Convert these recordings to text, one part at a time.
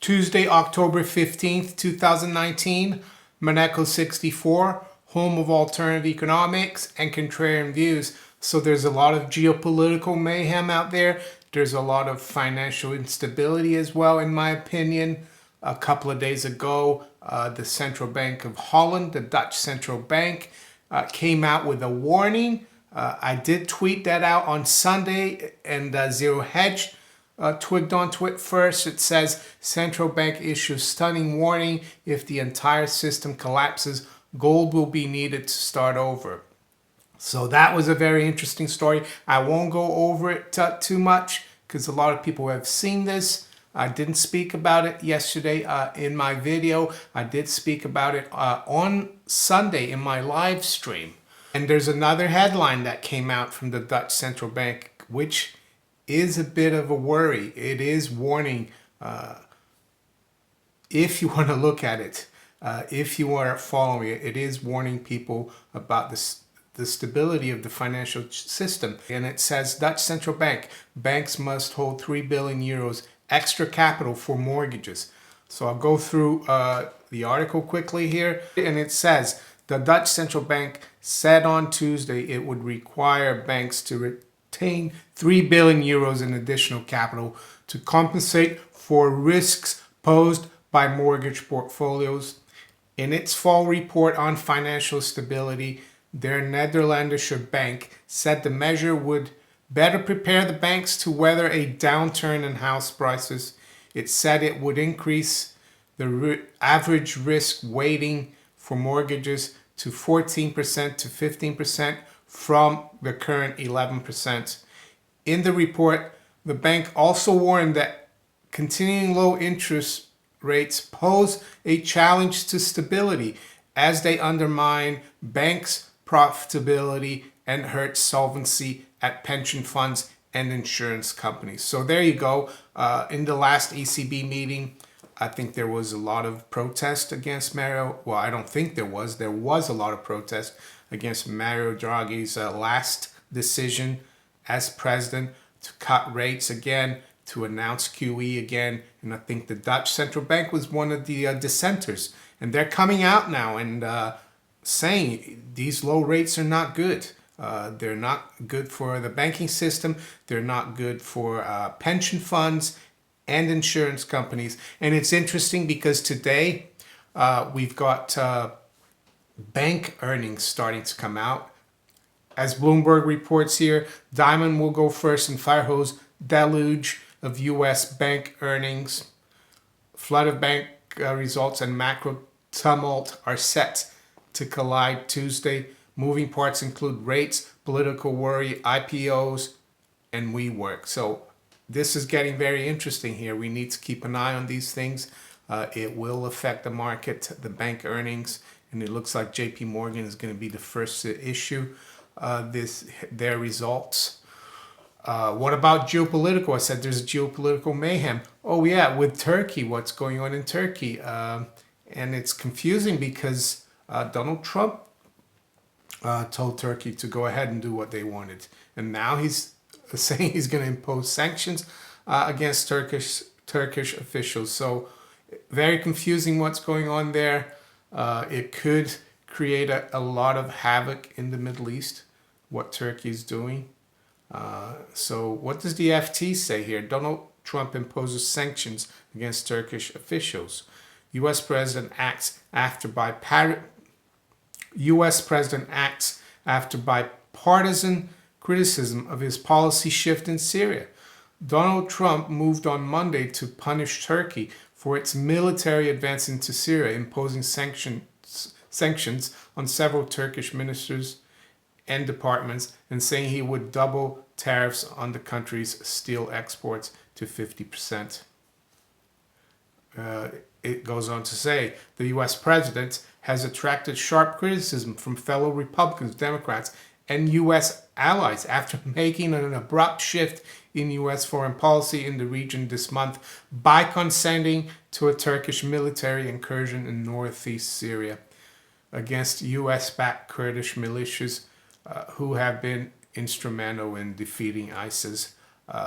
Tuesday, October 15th, 2019, Maneco 64, home of alternative economics and contrarian views. So there's a lot of geopolitical mayhem out there. There's a lot of financial instability as well, in my opinion. A couple of days ago, the Central Bank of Holland, the Dutch Central Bank, came out with a warning. I did tweet that out on Sunday, and Zero Hedge twigged onto it first. It says, central bank issues stunning warning: if the entire system collapses, gold will be needed to start over. So that was a very interesting story. I won't go over it too much because a lot of people have seen this. I didn't speak about it yesterday in my video. I did speak about it on Sunday in my live stream. And there's another headline that came out from the Dutch Central Bank, which is a bit of a worry. It is warning, if you want to look at it, if you are following it, it is warning people about the stability of the financial system. And it says, Dutch Central Bank, banks must hold 3 billion euros extra capital for mortgages. So I'll go through the article quickly here. And it says, the Dutch Central Bank said on Tuesday it would require banks to retain 3 billion euros in additional capital to compensate for risks posed by mortgage portfolios. In its fall report on financial stability, their Nederlandse bank said the measure would better prepare the banks to weather a downturn in house prices. It said it would increase the average risk weighting for mortgages to 14% to 15% from the current 11%. In the report, the bank also warned that continuing low interest rates pose a challenge to stability as they undermine banks' profitability and hurt solvency at pension funds and insurance companies. So there you go. In the last ECB meeting, I think there was a lot of protest against Mario. Well, I don't think there was. There was a lot of protest against Mario Draghi's last decision as president to cut rates again, to announce QE again. And I think the Dutch Central Bank was one of the dissenters. And they're coming out now and saying these low rates are not good. They're not good for the banking system. They're not good for pension funds and insurance companies. And it's interesting because today we've got bank earnings starting to come out. As Bloomberg reports here, Diamond will go first in Firehose deluge of U.S. bank earnings. Flood of bank results and macro tumult are set to collide Tuesday. Moving parts include rates, political worry, IPOs, and WeWork. So this is getting very interesting here. We need to keep an eye on these things. It will affect the market, the bank earnings, and it looks like JP Morgan is going to be the first to issue their results. What about geopolitical? I said there's geopolitical mayhem. Oh yeah, with Turkey, what's going on in Turkey? And it's confusing because Donald Trump told Turkey to go ahead and do what they wanted. And now he's saying he's going to impose sanctions against Turkish officials. So very confusing what's going on there. It could create a lot of havoc in the Middle East, what Turkey is doing. So what does the FT say here? Donald Trump imposes sanctions against Turkish officials. U.S. President acts after bipartisan criticism of his policy shift in Syria. Donald Trump moved on Monday to punish Turkey for its military advance into Syria, imposing sanctions on several Turkish ministers and departments, and saying he would double tariffs on the country's steel exports to 50%. It goes on to say, the U.S. president has attracted sharp criticism from fellow Republicans, Democrats, and U.S. allies after making an abrupt shift in U.S. foreign policy in the region this month by consenting to a Turkish military incursion in northeast Syria against U.S.-backed Kurdish militias who have been instrumental in defeating ISIS.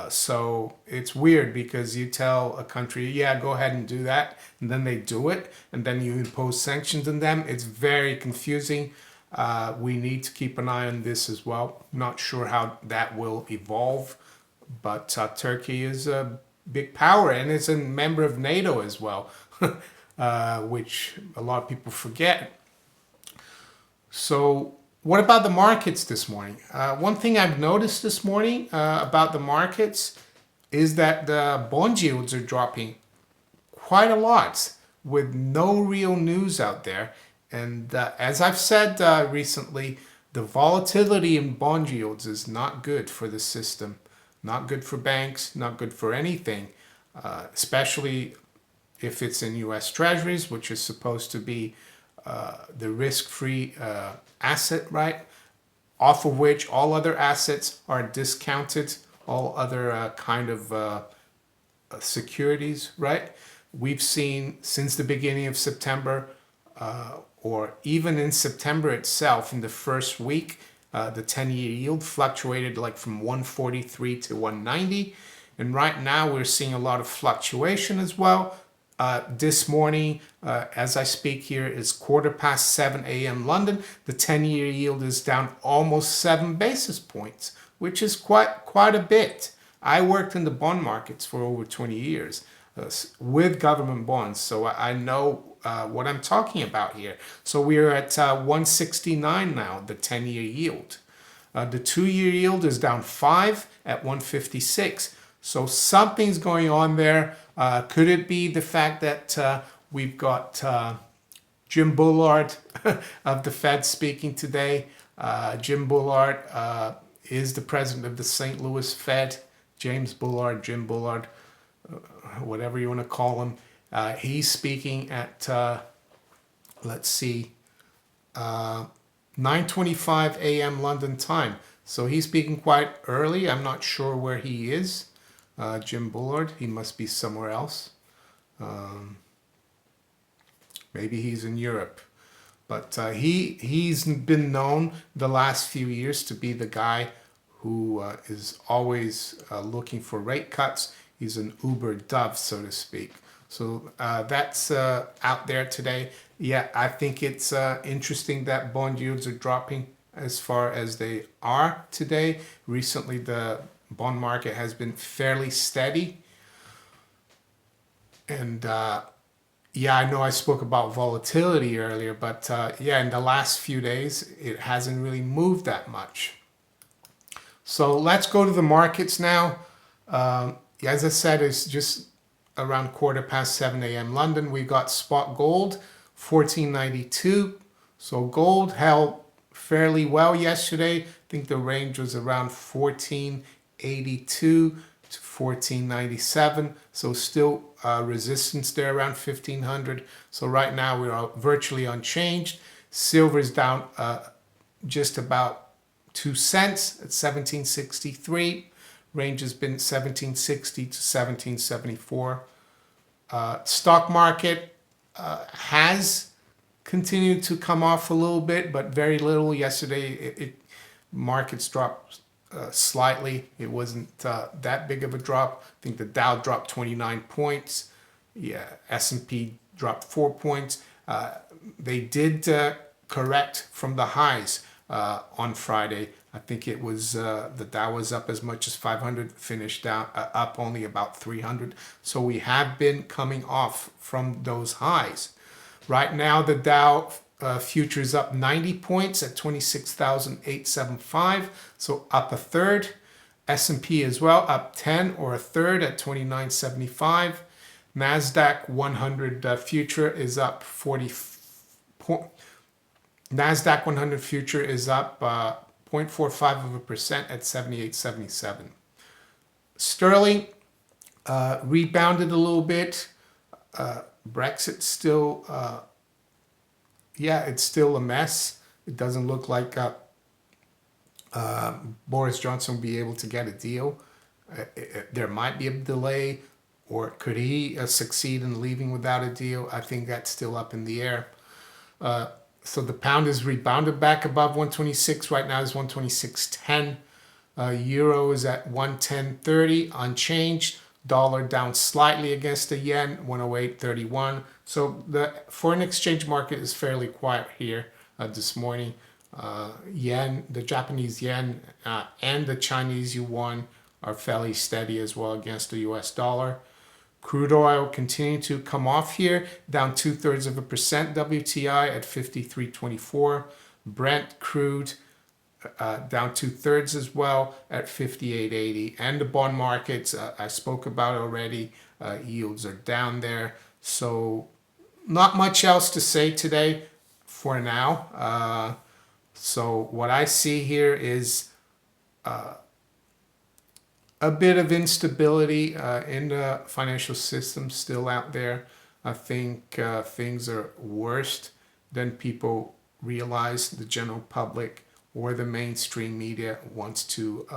So it's weird because you tell a country, yeah, go ahead and do that, and then they do it, and then you impose sanctions on them. It's very confusing. We need to keep an eye on this as well. Not sure how that will evolve, but Turkey is a big power and it's a member of NATO as well, which a lot of people forget. So what about the markets this morning? One thing I've noticed this morning about the markets is that the bond yields are dropping quite a lot with no real news out there. And as I've said recently, the volatility in bond yields is not good for the system, not good for banks, not good for anything, especially if it's in US Treasuries, which is supposed to be the risk-free asset, right? Off of which all other assets are discounted, all other kind of securities, right? We've seen since the beginning of September, or even in September itself, in the first week, the 10-year yield fluctuated like from 143 to 190. And right now we're seeing a lot of fluctuation as well. This morning, as I speak here, is 7:15 a.m. London. The 10-year yield is down almost 7 basis points, which is quite a bit. I worked in the bond markets for over 20 years with government bonds, so I know what I'm talking about here. So we're at 169 now, the 10-year yield. The 2-year yield is down 5 at 156. So something's going on there. Could it be the fact that we've got Jim Bullard of the Fed speaking today? Jim Bullard is the president of the St. Louis Fed. James Bullard, Jim Bullard, whatever you want to call him. He's speaking at, let's see, 9:25 a.m. London time. So he's speaking quite early. I'm not sure where he is. Jim Bullard, he must be somewhere else. Maybe he's in Europe. But he's been known the last few years to be the guy who is always looking for rate cuts. He's an Uber dove, so to speak. So that's out there today. Yeah, I think it's interesting that bond yields are dropping as far as they are today. Recently, the bond market has been fairly steady. And yeah, I know I spoke about volatility earlier, but yeah, in the last few days, it hasn't really moved that much. So let's go to the markets now. As I said, it's just around 7:15 a.m. London. We got spot gold, 1492. So gold held fairly well yesterday. I think the range was around 1482 to 1497. So still resistance there around 1500. So right now we are virtually unchanged. Silver is down just about 2 cents at 1763. Range has been 1760 to 1774. Stock market has continued to come off a little bit, but very little. Yesterday, markets dropped slightly. It wasn't that big of a drop. I think the Dow dropped 29 points. Yeah, S&P dropped 4 points. They did correct from the highs on Friday. I think it was the Dow was up as much as 500, finished down up only about 300. So we have been coming off from those highs. Right now, the Dow future is up 90 points at 26,875. So up a third. S&P as well, up 10 or a third at 2975. NASDAQ 100 future is up 40 points. NASDAQ 100 future is up 0.45% at 78.77. Sterling rebounded a little bit. Brexit still, yeah, it's still a mess. It doesn't look like Boris Johnson will be able to get a deal. There might be a delay, or could he succeed in leaving without a deal? I think that's still up in the air. So the pound is rebounded back above 126. Right now is 126.10. Euro is at 110.30, unchanged. Dollar down slightly against the yen, 108.31. So the foreign exchange market is fairly quiet here this morning. Yen, the Japanese yen and the Chinese yuan are fairly steady as well against the US dollar. Crude oil continuing to come off here, down 0.2% WTI at 53.24. Brent crude down 2/3 as well at 58.80. And the bond markets I spoke about already, yields are down there. So not much else to say today for now. So what I see here is a bit of instability in the financial system still out there. I think things are worse than people realize, the general public or the mainstream media wants to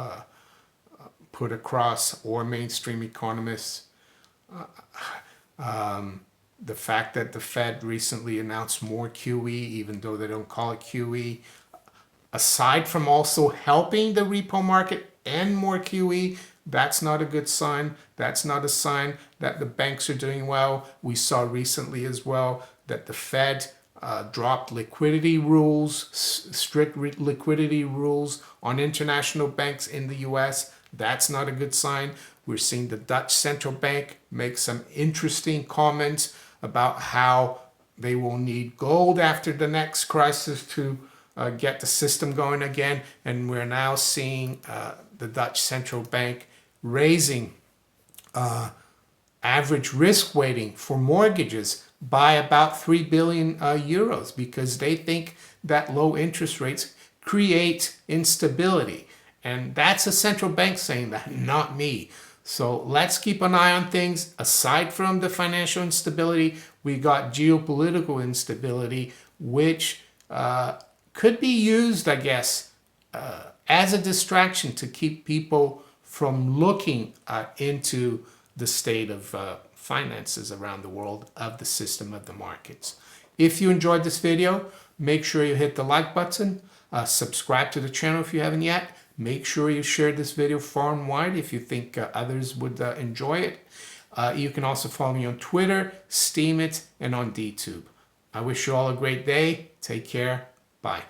put across, or mainstream economists. The fact that the Fed recently announced more QE, even though they don't call it QE, aside from also helping the repo market and more QE, that's not a good sign. That's not a sign that the banks are doing well. We saw recently as well that the Fed dropped liquidity rules, strict liquidity rules on international banks in the US. That's not a good sign. We're seeing the Dutch central bank make some interesting comments about how they will need gold after the next crisis to get the system going again. And we're now seeing the Dutch central bank raising average risk weighting for mortgages by about 3 billion euros because they think that low interest rates create instability. And that's a central bank saying that, not me. So let's keep an eye on things. Aside from the financial instability, we got geopolitical instability, which could be used, I guess, as a distraction to keep people from looking into the state of finances around the world, of the system of the markets. If you enjoyed this video, make sure you hit the like button, subscribe to the channel if you haven't yet. Make sure you share this video far and wide if you think others would enjoy it. You can also follow me on Twitter, Steemit, and on DTube. I wish you all a great day. Take care. Bye.